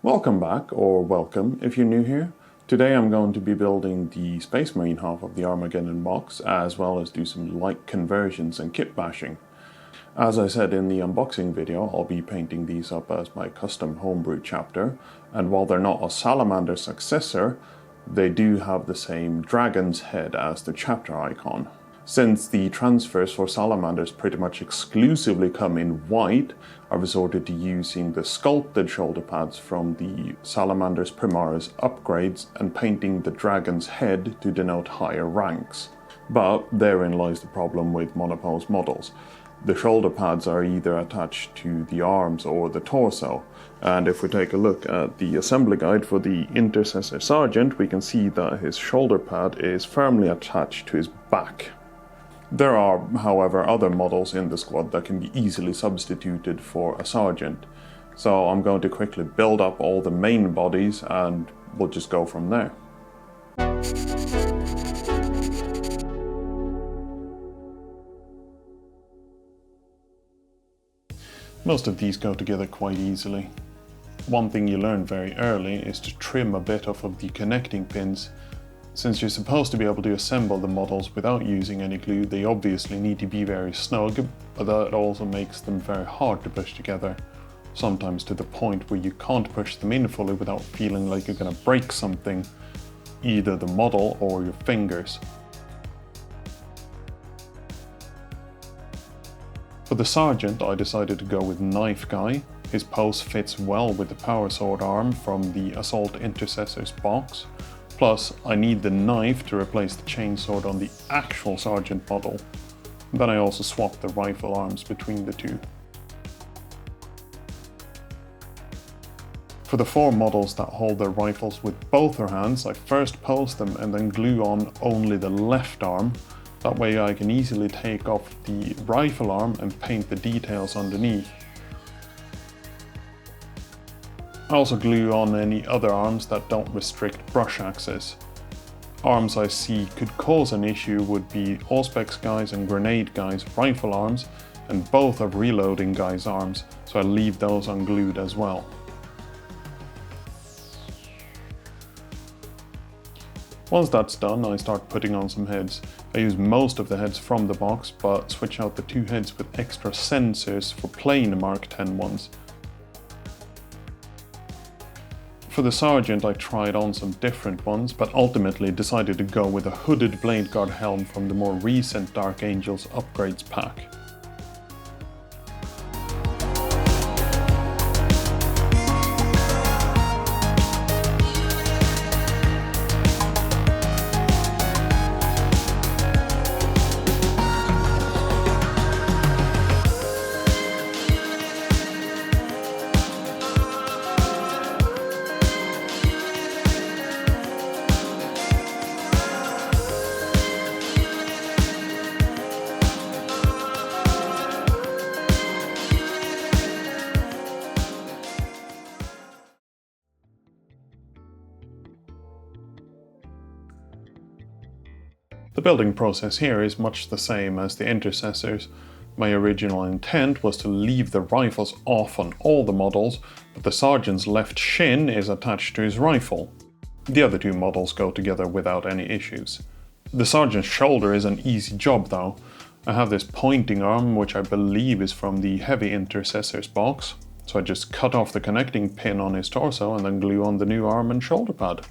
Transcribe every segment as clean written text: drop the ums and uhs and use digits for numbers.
Welcome back, or welcome if you're new here. Today I'm going to be building the Space Marine half of the Armageddon box, as well as do some light conversions and kit bashing. As I said in the unboxing video, I'll be painting these up as my custom homebrew chapter, and while they're not a salamander successor, they do have the same dragon's head as the chapter icon. Since the transfers for salamanders pretty much exclusively come in white, I resorted to using the sculpted shoulder pads from the Salamanders Primaris upgrades and painting the dragon's head to denote higher ranks. But therein lies the problem with monopose models. The shoulder pads are either attached to the arms or the torso, and if we take a look at the assembly guide for the Intercessor Sergeant, we can see that his shoulder pad is firmly attached to his back. There are, however, other models in the squad that can be easily substituted for a sergeant, so I'm going to quickly build up all the main bodies and we'll just go from there. Most of these go together quite easily. One thing you learn very early is to trim a bit off of the connecting pins. Since you're supposed to be able to assemble the models without using any glue, they obviously need to be very snug, but that also makes them very hard to push together, sometimes to the point where you can't push them in fully without feeling like you're going to break something, either the model or your fingers. For the Sergeant, I decided to go with Knife Guy. His pose fits well with the power sword arm from the Assault Intercessor's box. Plus, I need the knife to replace the chainsword on the actual Sergeant model. Then I also swapped the rifle arms between the two. For the 4 models that hold their rifles with both their hands, I first pose them and then glue on only the left arm. That way I can easily take off the rifle arm and paint the details underneath. I also glue on any other arms that don't restrict brush access. Arms I see could cause an issue would be Auspex Guy's and Grenade Guy's rifle arms, and both of Reloading Guy's arms, so I leave those unglued as well. Once that's done, I start putting on some heads. I use most of the heads from the box, but switch out the 2 heads with extra sensors for plain Mark 10 ones. For the Sergeant, I tried on some different ones, but ultimately decided to go with a hooded Blade Guard helm from the more recent Dark Angels upgrades pack. The building process here is much the same as the Intercessors. My original intent was to leave the rifles off on all the models, but the Sergeant's left shin is attached to his rifle. The other 2 models go together without any issues. The Sergeant's shoulder is an easy job though. I have this pointing arm, which I believe is from the Heavy Intercessor's box, so I just cut off the connecting pin on his torso and then glue on the new arm and shoulder pad.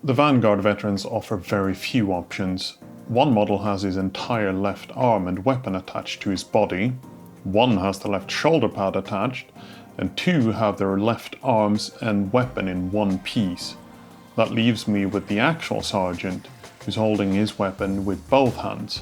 The Vanguard veterans offer very few options. One model has his entire left arm and weapon attached to his body, one has the left shoulder pad attached, and two have their left arms and weapon in one piece. That leaves me with the actual sergeant, who's holding his weapon with both hands.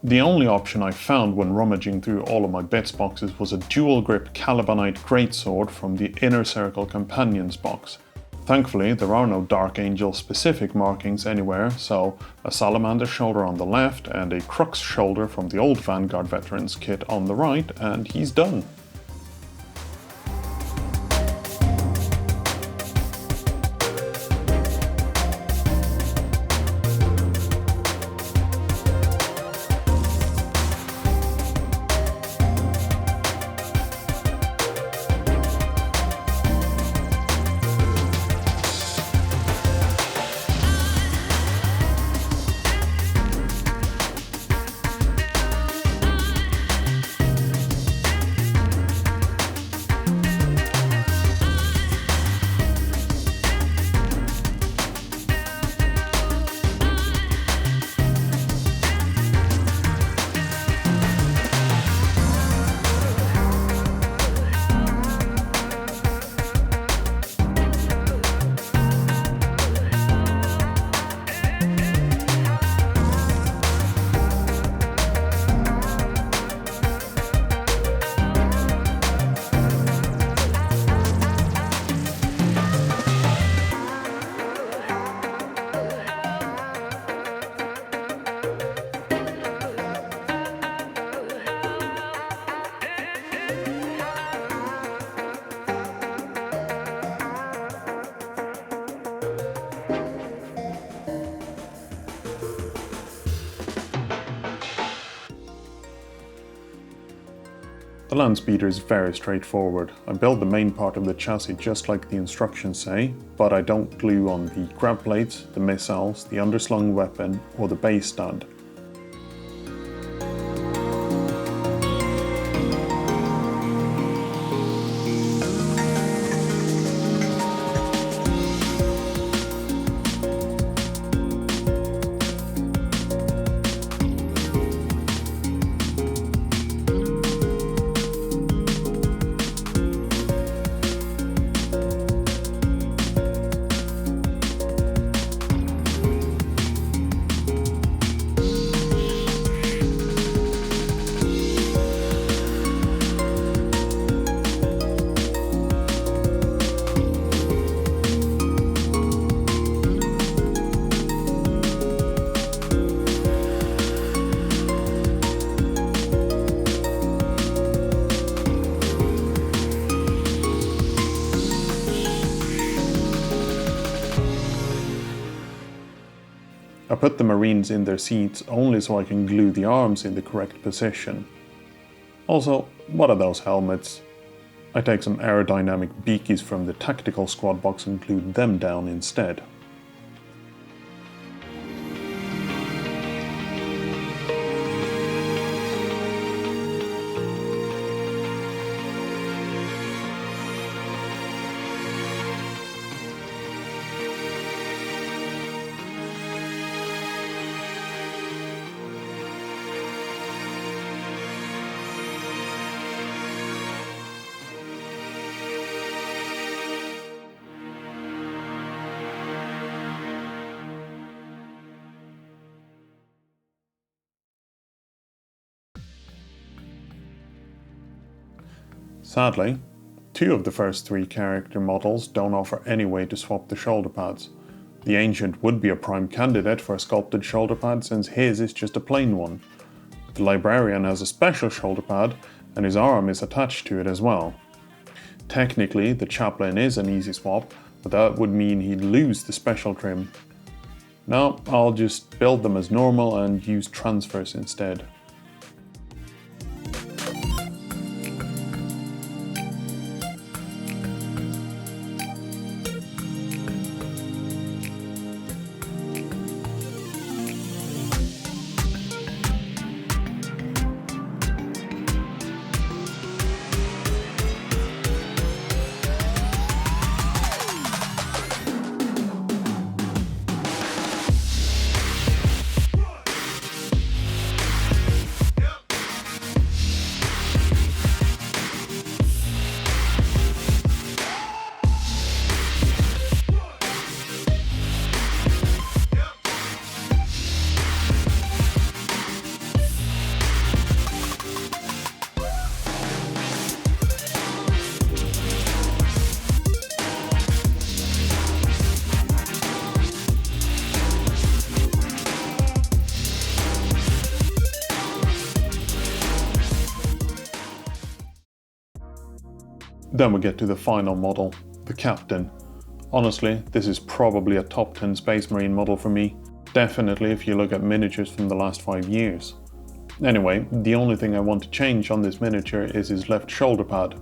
The only option I found when rummaging through all of my bits boxes was a dual grip Calibanite greatsword from the Inner Circle Companions box. Thankfully, there are no Dark Angel specific markings anywhere, so a salamander shoulder on the left and a crux shoulder from the old Vanguard veterans kit on the right, and he's done. The land speeder is very straightforward. I build the main part of the chassis just like the instructions say, but I don't glue on the grab plates, the missiles, the underslung weapon, or the base stand. I put the Marines in their seats only so I can glue the arms in the correct position. Also, what are those helmets? I take some aerodynamic beakies from the tactical squad box and glued them down instead. Sadly, two of the first three character models don't offer any way to swap the shoulder pads. The Ancient would be a prime candidate for a sculpted shoulder pad since his is just a plain one. The Librarian has a special shoulder pad and his arm is attached to it as well. Technically, the Chaplain is an easy swap, but that would mean he'd lose the special trim. No, I'll just build them as normal and use transfers instead. Then we get to the final model, the Captain. Honestly, this is probably a top 10 Space Marine model for me. Definitely if you look at miniatures from the last 5 years. Anyway, the only thing I want to change on this miniature is his left shoulder pad.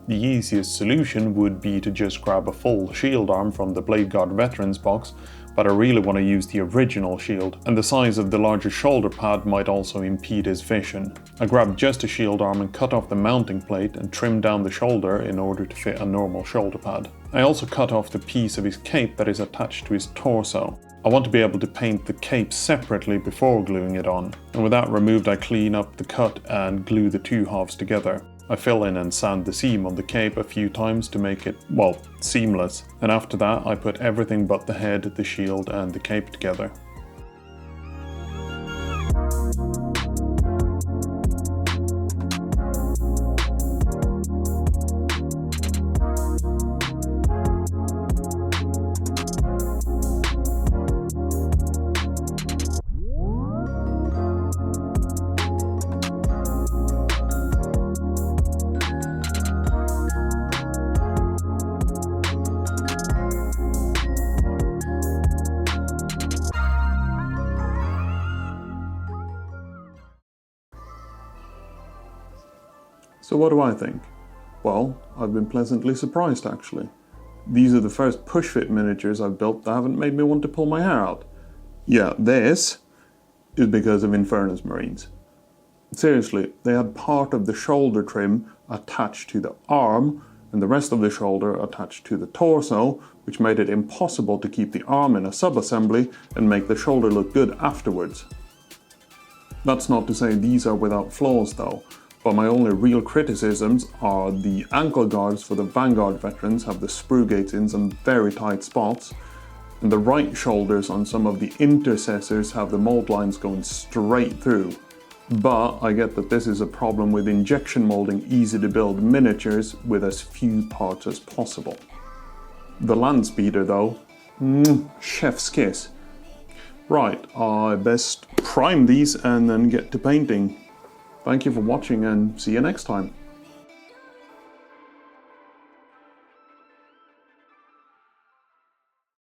The easiest solution would be to just grab a full shield arm from the Blade Guard Veterans box, but I really want to use the original shield, and the size of the larger shoulder pad might also impede his vision. I grabbed just a shield arm and cut off the mounting plate and trimmed down the shoulder in order to fit a normal shoulder pad. I also cut off the piece of his cape that is attached to his torso. I want to be able to paint the cape separately before gluing it on, and with that removed I clean up the cut and glue the two halves together. I fill in and sand the seam on the cape a few times to make it, well, seamless, and after that I put everything but the head, the shield and the cape together. So what do I think? Well, I've been pleasantly surprised actually. These are the first push-fit miniatures I've built that haven't made me want to pull my hair out. Yeah, this is because of Infernus Marines. Seriously, they had part of the shoulder trim attached to the arm and the rest of the shoulder attached to the torso, which made it impossible to keep the arm in a sub-assembly and make the shoulder look good afterwards. That's not to say these are without flaws though. But my only real criticisms are the ankle guards for the Vanguard veterans have the sprue gates in some very tight spots, and the right shoulders on some of the intercessors have the mold lines going straight through. But I get that this is a problem with injection molding easy to build miniatures with as few parts as possible. The land speeder though, chef's kiss. Right, I best prime these and then get to painting. Thank you for watching and see you next time.